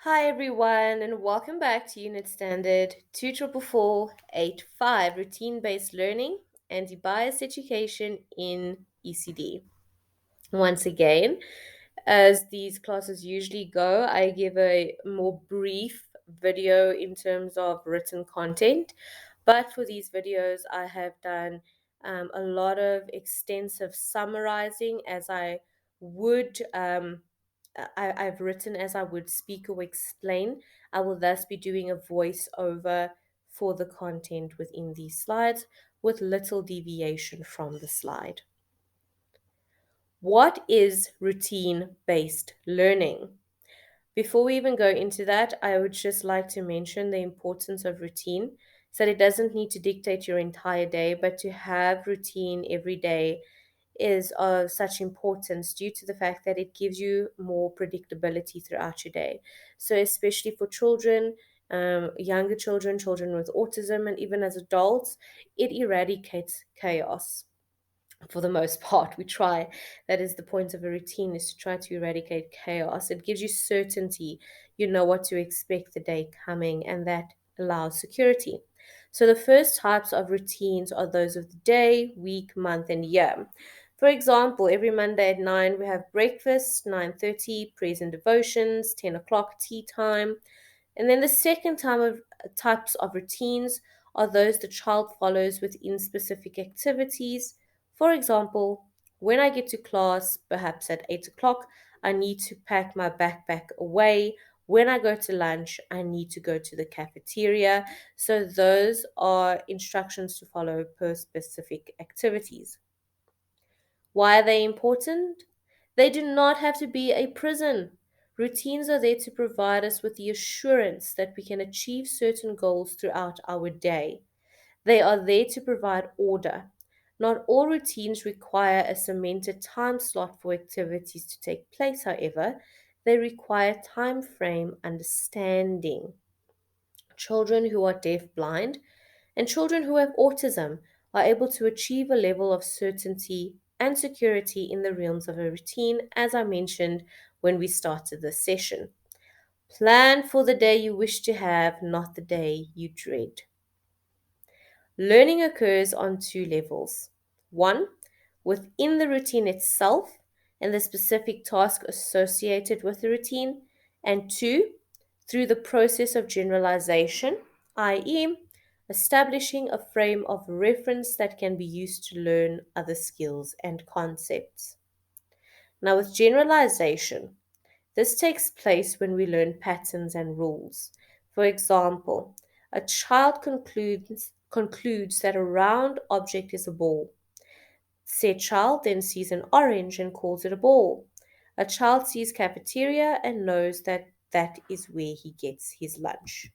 Hi everyone, and welcome back to Unit Standard 24445 Routine Based Learning and Bias Education in ECD. Once again, as these classes usually go, I give a more brief video in terms of written content. But for these videos, I have done a lot of extensive summarizing as I would. I've written as I would speak or explain. I will thus be doing a voiceover for the content within these slides with little deviation from the slide. What is routine based learning? Before we even go into that, I would just like to mention the importance of routine. So that it doesn't need to dictate your entire day, but to have routine every day is of such importance due to the fact that it gives you more predictability throughout your day. So, especially for children, younger children, children with autism, and even as adults, it eradicates chaos for the most part. We try. That is the point of a routine, is to try to eradicate chaos. It gives you certainty. You know what to expect the day coming, and that allows security. So the first types of routines are those of the day, week, month, and year. For example, every Monday at 9 we have breakfast, 9:30 prayers and devotions, 10 o'clock tea time, and then the second time of types of routines are those the child follows within specific activities. For example, when I get to class, perhaps at 8 o'clock, I need to pack my backpack away. When I go to lunch, I need to go to the cafeteria. So those are instructions to follow per specific activities. Why are they important? They do not have to be a prison. Routines are there to provide us with the assurance that we can achieve certain goals throughout our day. They are there to provide order. Not all routines require a cemented time slot for activities to take place, however, they require time frame understanding. Children who are deaf blind and children who have autism are able to achieve a level of certainty and security in the realms of a routine, as I mentioned when we started this session. Plan for the day you wish to have, not the day you dread. Learning occurs on two levels. One, within the routine itself and the specific task associated with the routine, and two, through the process of generalization, i.e., establishing a frame of reference that can be used to learn other skills and concepts. Now, with generalization, this takes place when we learn patterns and rules. For example, a child concludes that a round object is a ball. Said child then sees an orange and calls it a ball. A child sees cafeteria and knows that that is where he gets his lunch.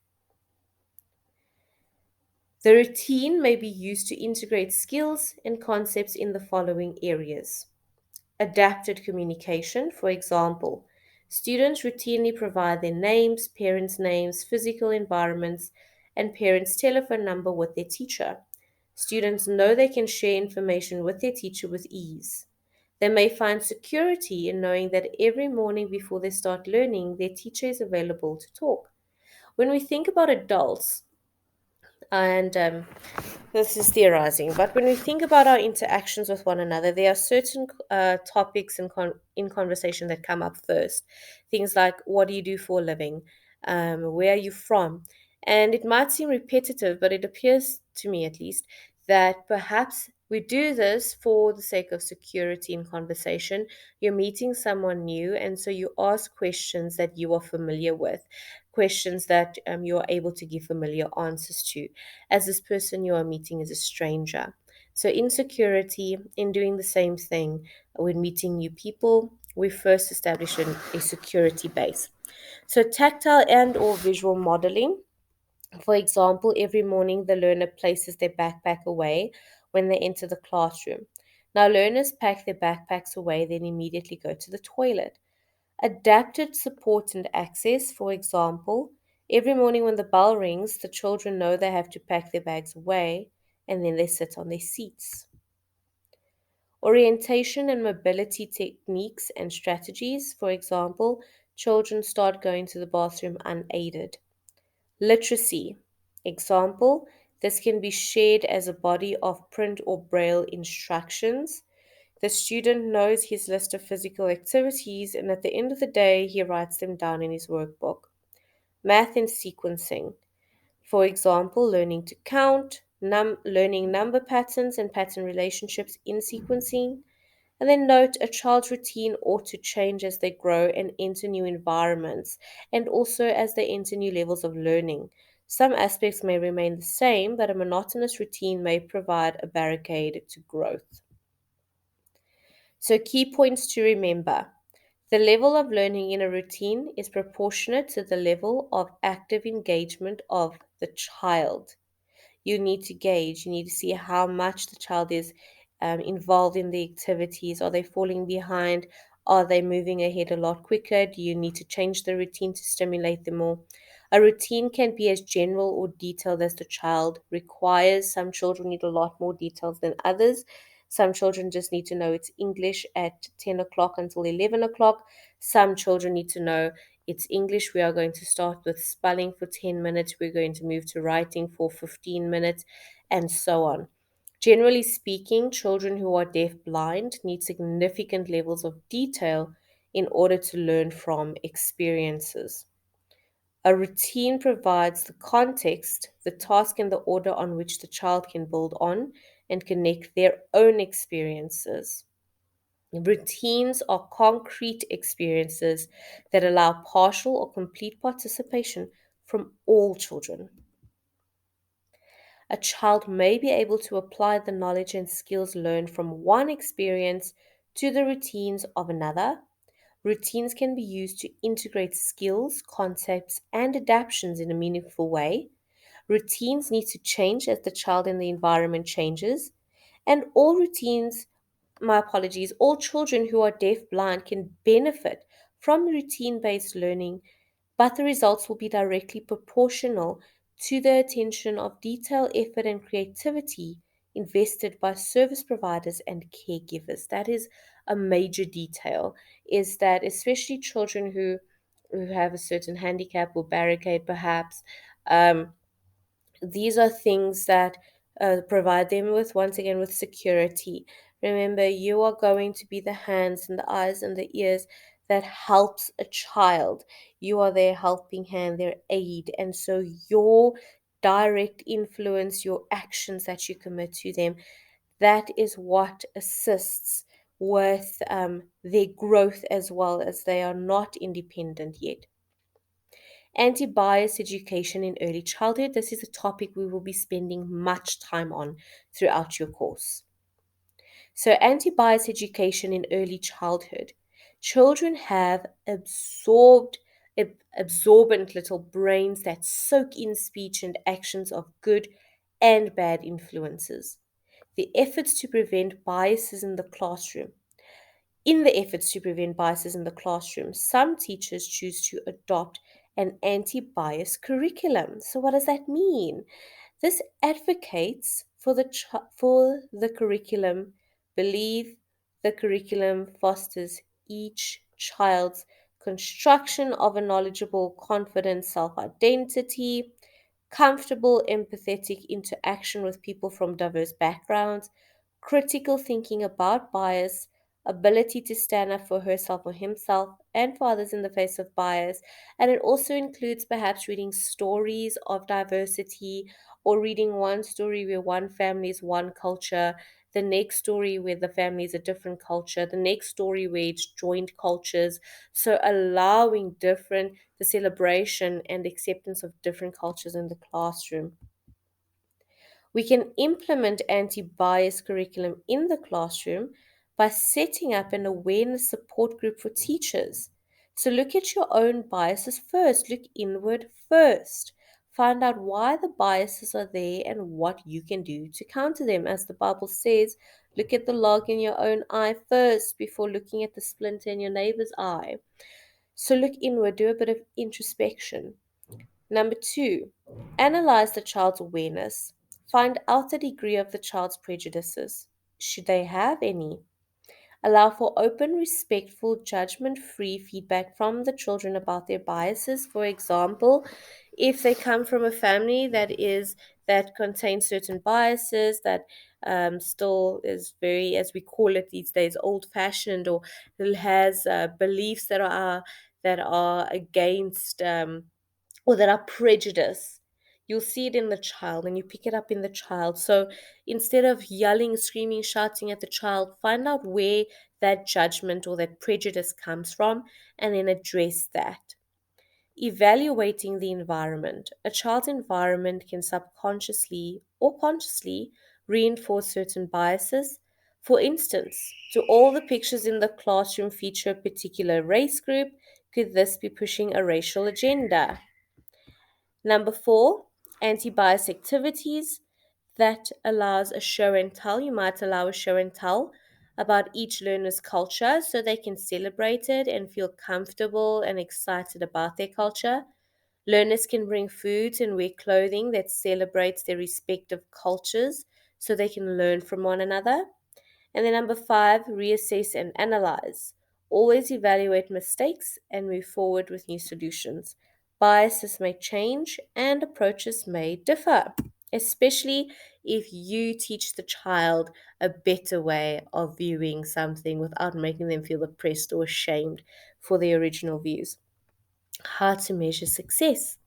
The routine may be used to integrate skills and concepts in the following areas. Adapted communication, for example, students routinely provide their names, parents' names, physical environments, and parents' telephone number with their teacher. Students know they can share information with their teacher with ease. They may find security in knowing that every morning before they start learning, their teacher is available to talk. When we think about adults, and this is theorizing, but when we think about our interactions with one another, there are certain topics in conversation that come up first. Things like, what do you do for a living? Where are you from? And it might seem repetitive, but it appears to me at least that perhaps we do this for the sake of security in conversation. You're meeting someone new, and so you ask questions that you are familiar with, questions that you are able to give familiar answers to, as this person you are meeting is a stranger. So, insecurity in doing the same thing when meeting new people, we first establish a security base. So, tactile and/or visual modeling. For example, every morning the learner places their backpack away when they enter the classroom. Now, learners pack their backpacks away, then immediately go to the toilet. Adapted support and access, for example, every morning when the bell rings, the children know they have to pack their bags away and then they sit on their seats. Orientation and mobility techniques and strategies, for example, Children start going to the bathroom unaided. Literacy. Example, this can be shared as a body of print or braille instructions. The student knows his list of physical activities, and at the end of the day, he writes them down in his workbook. Math and sequencing. For example, learning to count, learning number patterns and pattern relationships in sequencing. And then note a child's routine ought to change as they grow and enter new environments, and also as they enter new levels of learning. Some aspects may remain the same, but a monotonous routine may provide a barricade to growth. So, key points to remember: the level of learning in a routine is proportionate to the level of active engagement of the child. You need to gauge, you need to see how much the child is involved in the activities. Are they falling behind? Are they moving ahead a lot quicker? Do you need to change the routine to stimulate them more? A routine can be as general or detailed as the child requires. Some children need a lot more details than others. Some children just need to know it's English at 10 o'clock until 11 o'clock. Some children need to know it's English. We are going to start with spelling for 10 minutes. We're going to move to writing for 15 minutes, and so on. Generally speaking, children who are deaf-blind need significant levels of detail in order to learn from experiences. A routine provides the context, the task, and the order on which the child can build on and connect their own experiences. Routines are concrete experiences that allow partial or complete participation from all children. A child may be able to apply the knowledge and skills learned from one experience to the routines of another. Routines can be used to integrate skills, concepts, and adaptations in a meaningful way. Routines need to change as the child and the environment changes, and all children who are deaf-blind can benefit from routine-based learning, but the results will be directly proportional to the attention of detail, effort, and creativity invested by service providers and caregivers. That is a major detail, is that especially children who have a certain handicap or barricade perhaps, um, these are things that provide them with, once again, with security. Remember, you are going to be the hands and the eyes and the ears that helps a child. You are their helping hand, their aid, and so your direct influence, your actions that you commit to them, that is what assists with their growth, as well as they are not independent yet. Anti-bias education in early childhood. This is a topic we will be spending much time on throughout your course. So, anti-bias education in early childhood. Children have absorbent little brains that soak in speech and actions of good and bad influences. The efforts to prevent biases in the classroom. In the efforts to prevent biases in the classroom, some teachers choose to adopt an anti bias curriculum. So, what does that mean? This advocates for the curriculum, believe the curriculum fosters each child's construction of a knowledgeable, confident self identity, comfortable, empathetic interaction with people from diverse backgrounds, critical thinking about bias, ability to stand up for herself or himself and for others in the face of bias. And it also includes perhaps reading stories of diversity, or reading one story where one family is one culture, the next story where the family is a different culture, the next story where it's joint cultures. So allowing the celebration and acceptance of different cultures in the classroom. We can implement anti bias curriculum in the classroom by setting up an awareness support group for teachers. So look at your own biases first, look inward first. Find out why the biases are there and what you can do to counter them. As the Bible says, look at the log in your own eye first before looking at the splinter in your neighbor's eye. So look inward, do a bit of introspection. Number two, analyze the child's awareness. Find out the degree of the child's prejudices. Should they have any? Allow for open, respectful, judgment free feedback from the children about their biases. For example, if they come from a family that contains certain biases, that still is very, as we call it these days, old fashioned, or has beliefs that are against or that are prejudice. You'll see it in the child and you pick it up in the child. So instead of yelling, screaming, shouting at the child, find out where that judgment or that prejudice comes from and then address that. Evaluating the environment. A child's environment can subconsciously or consciously reinforce certain biases. For instance, do all the pictures in the classroom feature a particular race group? Could this be pushing a racial agenda? Number four, anti-bias activities that allows a show and tell. You might allow a show and tell about each learner's culture so they can celebrate it and feel comfortable and excited about their culture. Learners can bring foods and wear clothing that celebrates their respective cultures so they can learn from one another. And then number five, reassess and analyze. Always evaluate mistakes and move forward with new solutions. Biases may change and approaches may differ, especially if you teach the child a better way of viewing something without making them feel oppressed or ashamed for their original views. How to measure success.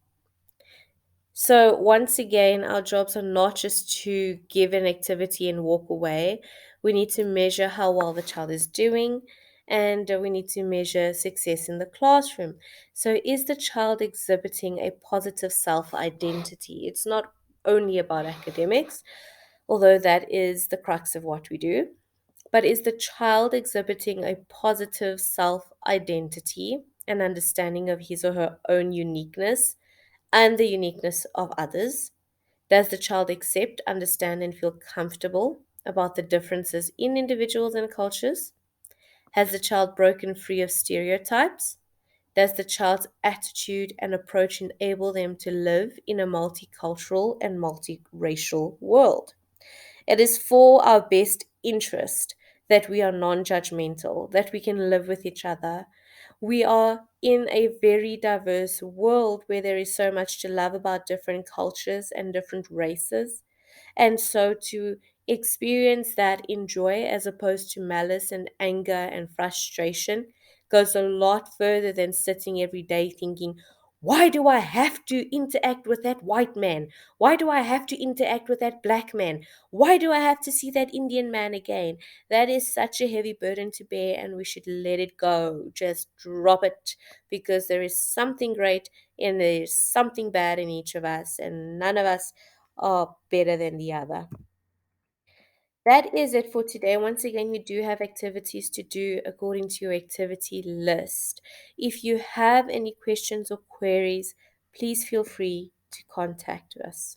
So, once again, our jobs are not just to give an activity and walk away. We need to measure how well the child is doing, and we need to measure success in the classroom. So, is the child exhibiting a positive self identity? It's not only about academics, although that is the crux of what we do, but is the child exhibiting a positive self identity and understanding of his or her own uniqueness and the uniqueness of others? Does the child accept, understand, and feel comfortable about the differences in individuals and cultures? Has the child broken free of stereotypes? Does the child's attitude and approach enable them to live in a multicultural and multiracial world? It is for our best interest that we are non judgmental, that we can live with each other. We are in a very diverse world where there is so much to love about different cultures and different races. And so to experience that in joy as opposed to malice and anger and frustration goes a lot further than sitting every day thinking, why do I have to interact with that white man? Why do I have to interact with that black man? Why do I have to see that Indian man again? That is such a heavy burden to bear, and we should let it go. Just drop it, because there is something great and there's something bad in each of us, and none of us are better than the other. That is it for today. Once again, you do have activities to do according to your activity list. If you have any questions or queries, please feel free to contact us.